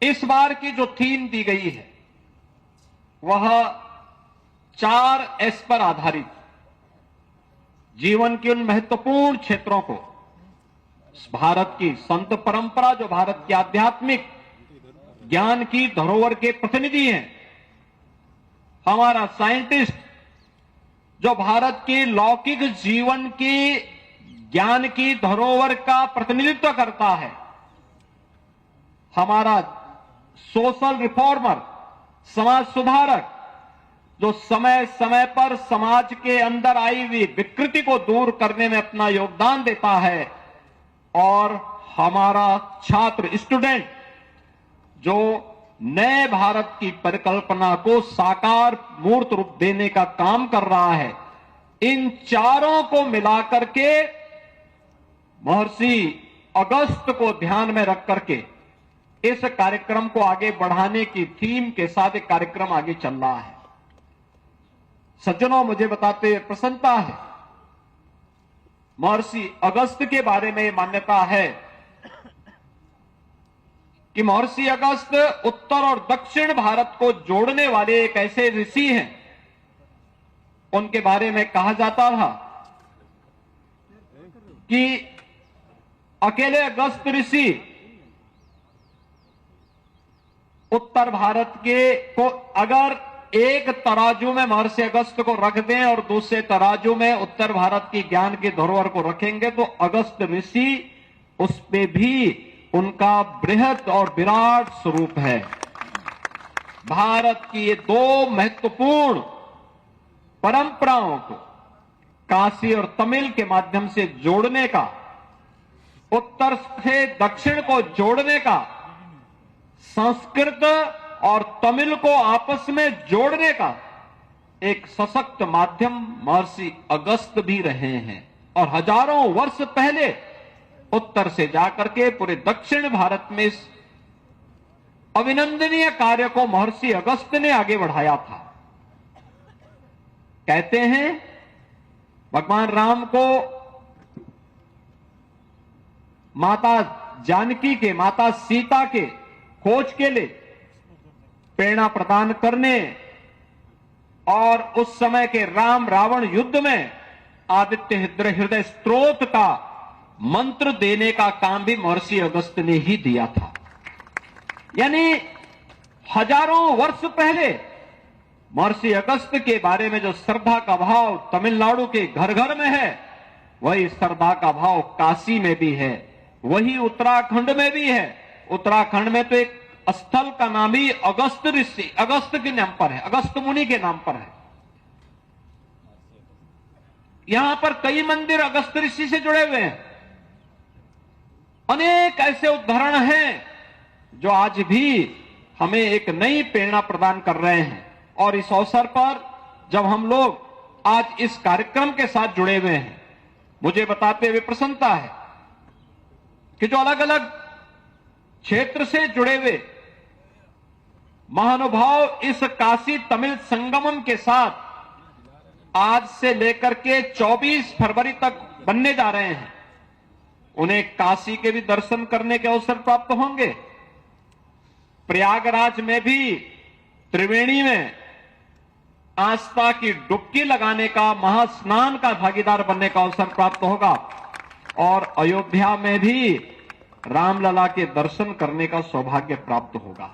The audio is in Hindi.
इस बार की जो थीम दी गई है वह 4S पर आधारित जीवन के उन महत्वपूर्ण क्षेत्रों को, भारत की संत परंपरा जो भारत की आध्यात्मिक ज्ञान की धरोहर के प्रतिनिधि हैं, हमारा साइंटिस्ट जो भारत के लौकिक जीवन की ज्ञान की धरोहर का प्रतिनिधित्व करता है, हमारा सोशल रिफॉर्मर समाज सुधारक जो समय समय पर समाज के अंदर आई हुई विकृति को दूर करने में अपना योगदान देता है, और हमारा छात्र स्टूडेंट जो नए भारत की परिकल्पना को साकार मूर्त रूप देने का काम कर रहा है। इन चारों को मिलाकर के महर्षि अगस्त को ध्यान में रख करके इस कार्यक्रम को आगे बढ़ाने की थीम के साथ एक कार्यक्रम आगे चल रहा है। सज्जनों, मुझे बताते हुए प्रसन्नता है, महर्षि अगस्त के बारे में मान्यता है कि महर्षि अगस्त उत्तर और दक्षिण भारत को जोड़ने वाले एक ऐसे ऋषि हैं। उनके बारे में कहा जाता था कि अकेले अगस्त ऋषि उत्तर भारत के को अगर एक तराजू में महर्षि अगस्त को रख दें और दूसरे तराजू में उत्तर भारत की ज्ञान की धरोहर को रखेंगे तो अगस्त ऋषि उस पे भी उनका बृहद और विराट स्वरूप है। भारत की ये दो महत्वपूर्ण परंपराओं को काशी और तमिल के माध्यम से जोड़ने का, उत्तर से दक्षिण को जोड़ने का, संस्कृत और तमिल को आपस में जोड़ने का एक सशक्त माध्यम महर्षि अगस्त भी रहे हैं। और हजारों वर्ष पहले उत्तर से जाकर के पूरे दक्षिण भारत में इस अभिनंदनीय कार्य को महर्षि अगस्त ने आगे बढ़ाया था। कहते हैं भगवान राम को माता जानकी के, माता सीता के खोज के लिए प्रेरणा प्रदान करने और उस समय के राम रावण युद्ध में आदित्य हृदय स्त्रोत का मंत्र देने का काम भी महर्षि अगस्त ने ही दिया था। यानी हजारों वर्ष पहले महर्षि अगस्त के बारे में जो श्रद्धा का भाव तमिलनाडु के घर घर में है, वही श्रद्धा का भाव काशी में भी है, वही उत्तराखंड में भी है। उत्तराखंड में तो एक स्थल का नाम ही अगस्त ऋषि, अगस्त के नाम पर है, अगस्त मुनि के नाम पर है। यहां पर कई मंदिर अगस्त ऋषि से जुड़े हुए हैं। अनेक ऐसे उदाहरण हैं जो आज भी हमें एक नई प्रेरणा प्रदान कर रहे हैं। और इस अवसर पर जब हम लोग आज इस कार्यक्रम के साथ जुड़े हुए हैं, मुझे बताते हुए प्रसन्नता है कि जो अलग अलग क्षेत्र से जुड़े हुए महानुभाव इस काशी तमिल संगमम के साथ आज से लेकर के 24 फरवरी तक बनने जा रहे हैं, उन्हें काशी के भी दर्शन करने के अवसर प्राप्त होंगे। प्रयागराज में भी त्रिवेणी में आस्था की डुबकी लगाने का, महास्नान का भागीदार बनने का अवसर प्राप्त होगा। और अयोध्या में भी रामलला के दर्शन करने का सौभाग्य प्राप्त होगा।